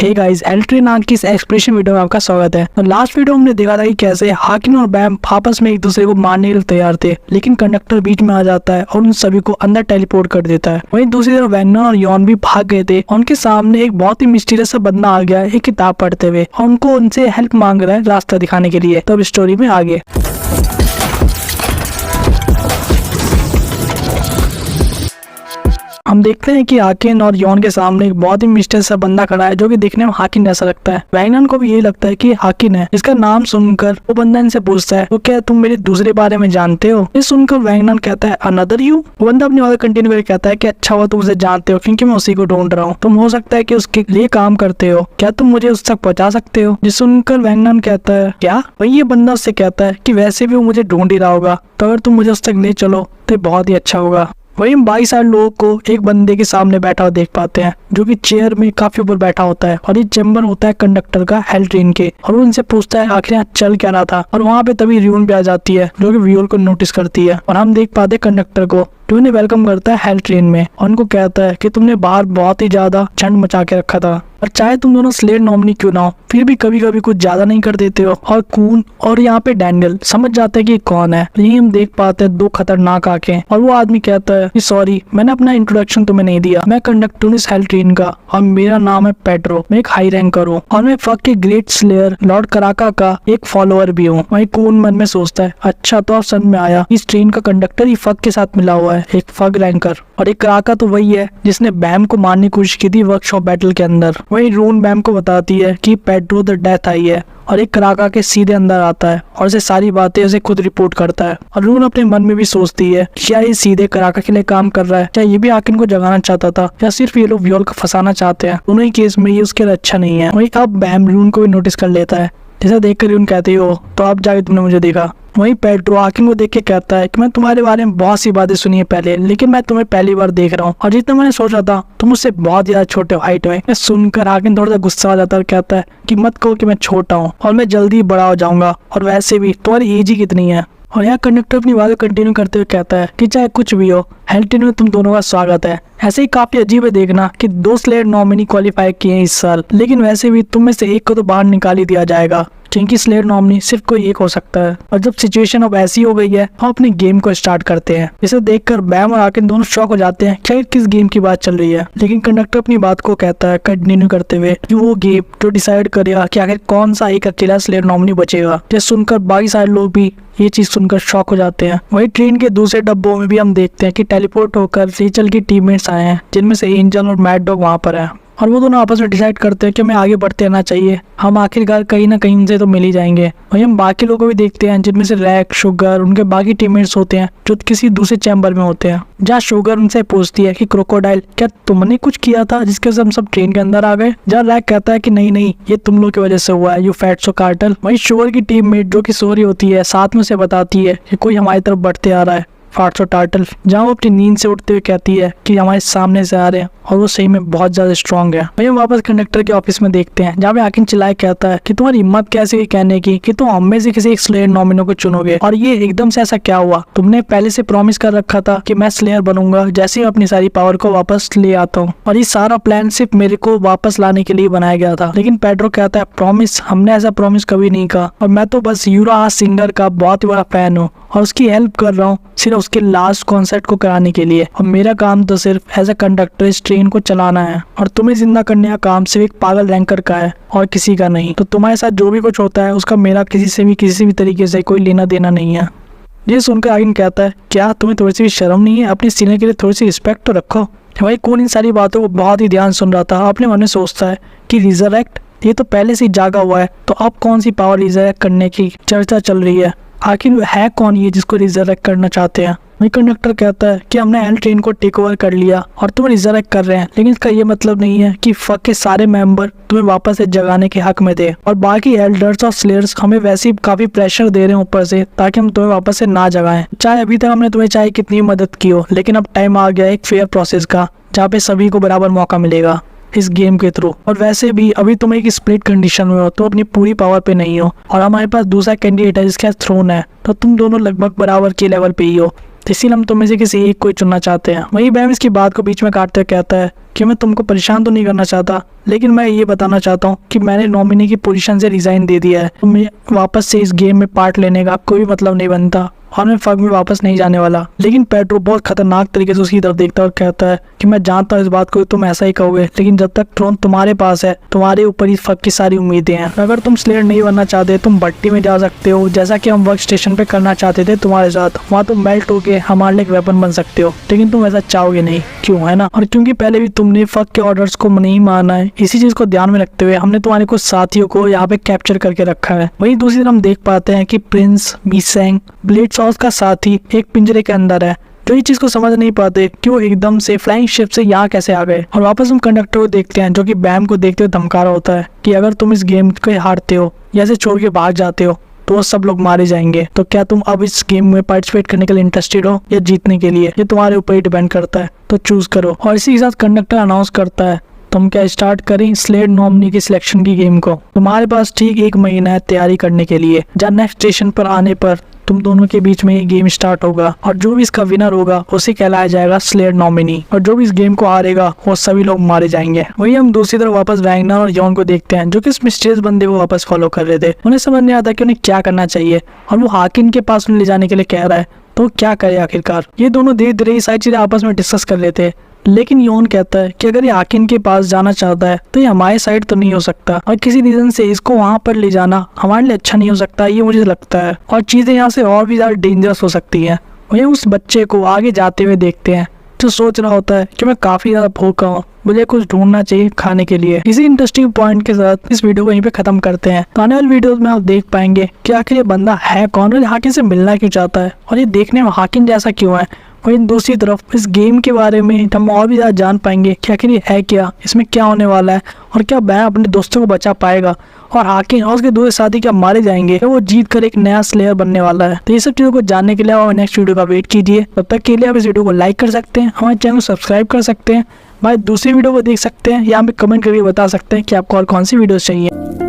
Hey guys, एल्ट्रेन arc की इस expression video में आपका स्वागत है। तो लास्ट वीडियो हमने देखा था कि कैसे हाकिन और बैम आपस में एक दूसरे को मारने के लिए तैयार थे, लेकिन कंडक्टर बीच में आ जाता है और उन सभी को अंदर टेलीपोर्ट कर देता है। वहीं दूसरी तरफ वैगनर और यॉन भी भाग गए थे और उनके सामने एक बहुत ही मिस्टीरियस सा बंदा आ गया एक किताब पढ़ते हुए और उनको उनसे हेल्प मांग रहा है रास्ता दिखाने के लिए। तो अब स्टोरी में आगे हम देखते हैं कि हाकिन और यॉन के सामने एक बहुत ही मिस्टीरियस सा बंदा खड़ा है जो कि देखने में हाकिन जैसा लगता है। वैगनर को भी यही लगता है कि हाकिन है। इसका नाम सुनकर वो बंदा इनसे पूछता है, तो क्या तुम मेरे दूसरे बारे में जानते हो? ये सुनकर वैगनर कहता है, अनदर यू। वो बंदा अपनी बात कंटिन्यू करके कहता है कि अच्छा हुआ तुम उसे जानते हो क्योंकि मैं उसी को ढूंढ रहा हूँ। तुम हो सकता है कि उसके लिए काम करते हो, क्या तुम मुझे उस तक पहुंचा सकते हो? जिस सुनकर वैगनर कहता है क्या? वही ये बंदा उससे कहता है कि वैसे भी वो मुझे ढूंढ ही रहा होगा, तो अगर तुम मुझे उस तक ले चलो तो बहुत ही अच्छा होगा। वहीं हम 22 साल लोगों को एक बंदे के सामने बैठा हुआ देख पाते हैं जो कि चेयर में काफी ऊपर बैठा होता है और ये चैम्बर होता है कंडक्टर का हेल ट्रेन के। और वो उनसे पूछता है आखिर यहाँ चल क्या रहा था। और वहाँ पे तभी रियून भी आ जाती है जो कि व्यूअर को नोटिस करती है और हम देख पाते हैं कंडक्टर को जो उन्हें वेलकम करता है हेल ट्रेन में और उनको कहता है कि तुमने बाहर बहुत ही ज्यादा ठंड मचा के रखा था और चाहे तुम दोनों स्लेड नॉमिनी क्यों ना हो फिर भी कभी कभी कुछ ज्यादा नहीं कर देते हो। और कून और यहाँ पे डैनियल समझ जाते हैं कि कौन है। यही हम देख पाते हैं दो खतरनाक आंखें और वो आदमी कहता है कि सॉरी मैंने अपना इंट्रोडक्शन तुम्हें नहीं दिया, मैं कंडक्टर हूँ इस हेल ट्रेन का और मेरा नाम है पेड्रो, मैं एक हाई रैंकर हूँ और मैं फक के ग्रेट स्लेयर लॉर्ड कराका का एक फॉलोअर भी हूँ। वही कून मन में सोचता है अच्छा तो अब समझ में आया इस ट्रेन का कंडक्टर ही फक के साथ मिला हुआ है, एक फक रैंकर। और एक कराका तो वही है जिसने बैम को मारने की कोशिश की थी वर्कशॉप बैटल के अंदर। वही रून बैम को बताती है कि पेड्रो द डेथ आई है और एक कराका के सीधे अंदर आता है और उसे सारी बातें उसे खुद रिपोर्ट करता है। और रून अपने मन में भी सोचती है क्या ये सीधे कराका के लिए काम कर रहा है, क्या ये भी हाकिन को जगाना चाहता था या सिर्फ ये लोग व्योल को फंसाना चाहते हैं। दोनों ही केस में ये उसके लिए अच्छा नहीं है। वही अब बैम रून को भी नोटिस कर लेता है, जैसा देखकर रून कहती हो तो अब जाके तुमने मुझे देखा। वहीं पेड्रो हाकिन को देख के कहता है कि मैं तुम्हारे बारे में बहुत सी बातें सुनी है पहले, लेकिन मैं तुम्हें पहली बार देख रहा हूँ और जितना मैंने सोचा था तुम मुझसे बहुत ज्यादा छोटे हाइट में। मैं सुनकर हाकिन थोड़ा सा गुस्सा आ जाता है और कहता है कि मत कहो कि मैं छोटा हूँ और मैं जल्दी ही बड़ा हो जाऊंगा और वैसे भी तुम्हारी एज ही कितनी है। और यहाँ कंडक्टर अपनी बात कंटिन्यू करते हुए कहता है कि चाहे कुछ भी हो हेल ट्रेन में तुम दोनों का स्वागत है। ऐसे ही काफी अजीब है देखना कि 2 स्लेयर नॉमिनी क्वालिफाई किए हैं इस साल, लेकिन वैसे भी तुम में से एक को तो बाहर निकाल ही दिया जाएगा क्योंकि स्लेयर नॉमिनी सिर्फ कोई एक हो सकता है। और जब सिचुएशन अब ऐसी हो गई है हम अपने गेम को स्टार्ट करते हैं। इसे देखकर बैम और हाकिन दोनों शॉक हो जाते हैं क्या किस गेम की बात चल रही है। लेकिन कंडक्टर अपनी बात को कहता है कंटिन्यू करते हुए कि वो गेम जो डिसाइड करेगा कि आखिर कौन सा एक अकेला स्लेयर नॉमिनी बचेगा। जिसे सुनकर बाकी सारे लोग भी ये चीज सुनकर शॉक हो जाते हैं। वही ट्रेन के दूसरे डब्बों में भी हम देखते हैं कि टेलीपोर्ट होकर रेचल की टीममेट्स आए हैं जिनमें से एंजल और मैड डॉग वहाँ पर है और वो दोनों आपस में डिसाइड करते हैं कि हमें आगे बढ़ते रहना चाहिए, हम आखिरकार कहीं ना कहीं से तो मिल ही जाएंगे। वहीं हम बाकी लोगों को भी देखते हैं जिनमें से रैक, शुगर, उनके बाकी टीममेट्स होते हैं जो किसी दूसरे चैम्बर में होते हैं। जहाँ शुगर उनसे पूछती है कि क्रोकोडाइल क्या तुमने कुछ किया था जिसके वजह से हम सब ट्रेन के अंदर आ गए? जहाँ रैक कहता है कि नहीं नहीं ये तुम लोग की वजह से हुआ है, यू फैट्सो कार्टेल। वहीं शुगर की टीममेट जो कि सो रही होती है साथ में उसे बताती है कि कोई हमारी तरफ बढ़ते आ रहा है, फाट्सो टार्टल। जहाँ वो अपनी नींद से उठते हुए कहती है कि हमारे सामने से आ रहे हैं और वो सही में बहुत ज्यादा स्ट्रॉन्ग है। वहीं वापस कंडक्टर के ऑफिस में देखते हैं जहाँ पे हाकिन चिल्लाए कहता है कि तुम्हारी हिम्मत कैसे हुई कहने की कि तुम हम में से किसी एक स्लेयर नॉमिनो को चुनोगे और ये एकदम से ऐसा क्या हुआ? तुमने पहले से प्रॉमिस कर रखा था कि मैं स्लेयर बनूंगा जैसे ही अपनी सारी पावर को वापस ले आता हूँ और ये सारा प्लान सिर्फ मेरे को वापस लाने के लिए बनाया गया था। लेकिन पेड्रो कहता है प्रॉमिस, हमने ऐसा प्रॉमिस कभी नहीं कहा और मैं तो बस यूरा सिंगर का बहुत ही बड़ा फैन हूँ और उसकी हेल्प कर रहा हूँ सिर्फ उसके लास्ट कॉन्सर्ट को कराने के लिए और मेरा काम तो सिर्फ एज अ कंडक्टर इस ट्रेन को चलाना है और तुम्हें जिंदा करने का काम सिर्फ एक पागल रैंकर का है और किसी का नहीं। तो तुम्हारे साथ जो भी कुछ होता है उसका मेरा किसी भी तरीके से कोई लेना देना नहीं है। ये सुनकर हाकिन कहता है क्या तुम्हें थोड़ी सी भी शर्म नहीं है? अपने सीनियर के लिए थोड़ी सी रिस्पेक्ट तो रखो। भाई कौन इन सारी बातों को बहुत ही ध्यान सुन रहा था। अपने मन में सोचता है कि रिजरेक्ट ये तो पहले से ही जागा हुआ है, तो अब कौन सी पावर रिजरेक्ट करने की चर्चा चल रही है? आखिर है कौन ये जिसको रिजरेक्ट करना चाहते हैं? वही कंडक्टर कहता है कि हमने हेल ट्रेन को टेक ओवर कर लिया और तुम रिजरेक्ट कर रहे हैं, लेकिन इसका ये मतलब नहीं है कि फक के सारे मेंबर तुम्हें वापस से जगाने के हक में थे और बाकी एल्डर्स और स्लेयर्स हमें वैसे ही काफी प्रेशर दे रहे हैं ऊपर से ताकि हम तुम्हें वापस से ना जगाएं। चाहे अभी तक हमने तुम्हें चाहे कितनी मदद की हो, लेकिन अब टाइम आ गया एक फेयर प्रोसेस का जहाँ पे सभी को बराबर मौका मिलेगा इस गेम के थ्रू। और वैसे भी अभी तुम एक स्प्लिट कंडीशन में हो, तो अपनी पूरी पावर पे नहीं हो और हमारे पास दूसरा कैंडिडेट है जिसके थ्रोन है, तो तुम दोनों लगभग बराबर के लेवल पे ही हो, इसीलिए हम तुम्हें से किसी एक को चुनना चाहते हैं। वही बैम इसकी बात को बीच में काटते कहता है कि मैं तुमको परेशान तो नहीं करना चाहता, लेकिन मैं ये बताना चाहता हूँ कि मैंने नॉमिनी की पोजीशन से रिजाइन दे दिया है। तो मुझे वापस से इस गेम में पार्ट लेने का कोई मतलब नहीं बनता और मैं फग में वापस नहीं जाने वाला। लेकिन पेड्रो बहुत खतरनाक तरीके से उसकी तरफ देखता है और कहता है कि मैं जानता हूँ इस बात को, तुम ऐसा ही कहोगे, लेकिन जब तक ट्रोन तुम्हारे पास है तुम्हारे ऊपर ही फग की सारी उम्मीदें हैं। अगर तुम स्लेयर नहीं बनना चाहते तुम भट्टी में जा सकते हो, जैसा कि हम वर्क स्टेशन पे करना चाहते थे तुम्हारे साथ। वहाँ तुम मेल्ट होके हमारे लिए एक वेपन बन सकते हो, लेकिन तुम ऐसा चाहोगे नहीं, क्यों, है ना? और क्योंकि पहले भी तुमने फग के ऑर्डर्स को नहीं माना है, इसी चीज को ध्यान में रखते हुए हमने तुम्हारे कुछ साथियों को यहाँ पे कैप्चर करके रखा है। वहीं दूसरी तरफ हम देख पाते हैं कि प्रिंस मीसेंग ब्लेड सॉस का साथी एक पिंजरे के अंदर है, जो ये चीज को समझ नहीं पाते कि वो एकदम से फ्लाइंग शिप से यहाँ कैसे आ गए। और वापस हम कंडक्टर को देखते हैं जो कि बैम को देखते हुए धमका रहा होता है कि अगर तुम इस गेम को हारते हो या इसे छोड़ के भाग जाते हो तो वो सब लोग मारे जाएंगे। तो क्या तुम अब इस गेम में पार्टिसिपेट करने के लिए इंटरेस्टेड हो या जीतने के लिए, ये तुम्हारे ऊपर ही डिपेंड करता है, तो चूज करो। और इसी के साथ कंडक्टर अनाउंस करता है तुम क्या स्टार्ट करें स्लेयर नॉमिनी की सिलेक्शन की गेम को। तुम्हारे पास ठीक 1 महीना है तैयारी करने के लिए। जब नेक्स्ट स्टेशन पर आने पर तुम दोनों के बीच में ये गेम स्टार्ट होगा और जो भी इसका विनर होगा उसे कहलाया जाएगा स्लेयर नॉमिनी, और जो भी इस गेम को हारेगा वो सभी लोग मारे जाएंगे। वही हम दूसरी तरफ वापस वैगनर और यॉन को देखते हैं जो कि इस मिस्टीरियस बंदे को वापस फॉलो कर रहे थे। उन्हें समझ नहीं आता कि उन्हें क्या करना चाहिए और वो हाकिन के पास उन्हें ले जाने के लिए कह रहा है, तो क्या करे आखिरकार। ये दोनों धीरे धीरे ये सारी चीजें आपस में डिस्कस कर लेते हैं, लेकिन योन कहता है कि अगर ये हाकिन के पास जाना चाहता है तो ये हमारे साइड तो नहीं हो सकता और किसी रीजन से इसको वहां पर ले जाना हमारे लिए अच्छा नहीं हो सकता, ये मुझे लगता है, और चीजें यहाँ से और भी ज्यादा डेंजरस हो सकती हैं। वहीं उस बच्चे को आगे जाते हुए देखते हैं जो सोच रहा होता है कि मैं काफी ज्यादा भूखा हूँ, मुझे कुछ ढूंढना चाहिए खाने के लिए। इसी इंटरेस्टिंग पॉइंट के साथ इस वीडियो को यहीं पे खत्म करते हैं। तो आने वाली वीडियोस में आप देख पाएंगे कि आखिर ये बंदा है कौन और हाकिन से मिलना क्यों चाहता है और ये देखने में हाकिन जैसा क्यों है। वहीं दूसरी तरफ इस गेम के बारे में हम और भी ज़्यादा जान पाएंगे कि आखिर ये है क्या, इसमें क्या होने वाला है और क्या बैम अपने दोस्तों को बचा पाएगा और हाकिन और उसके दूसरे साथी क्या मारे जाएंगे, तो वो जीत कर एक नया स्लेयर बनने वाला है। तो ये सब चीज़ों को जानने के लिए आप नेक्स्ट वीडियो का वेट कीजिए। तब तक के लिए आप इस वीडियो को लाइक कर सकते हैं, हमारे चैनल को सब्सक्राइब कर सकते हैं, हमारे दूसरी वीडियो को देख सकते हैं या हमें कमेंट करके बता सकते हैं कि आपको और कौन सी वीडियोस चाहिए।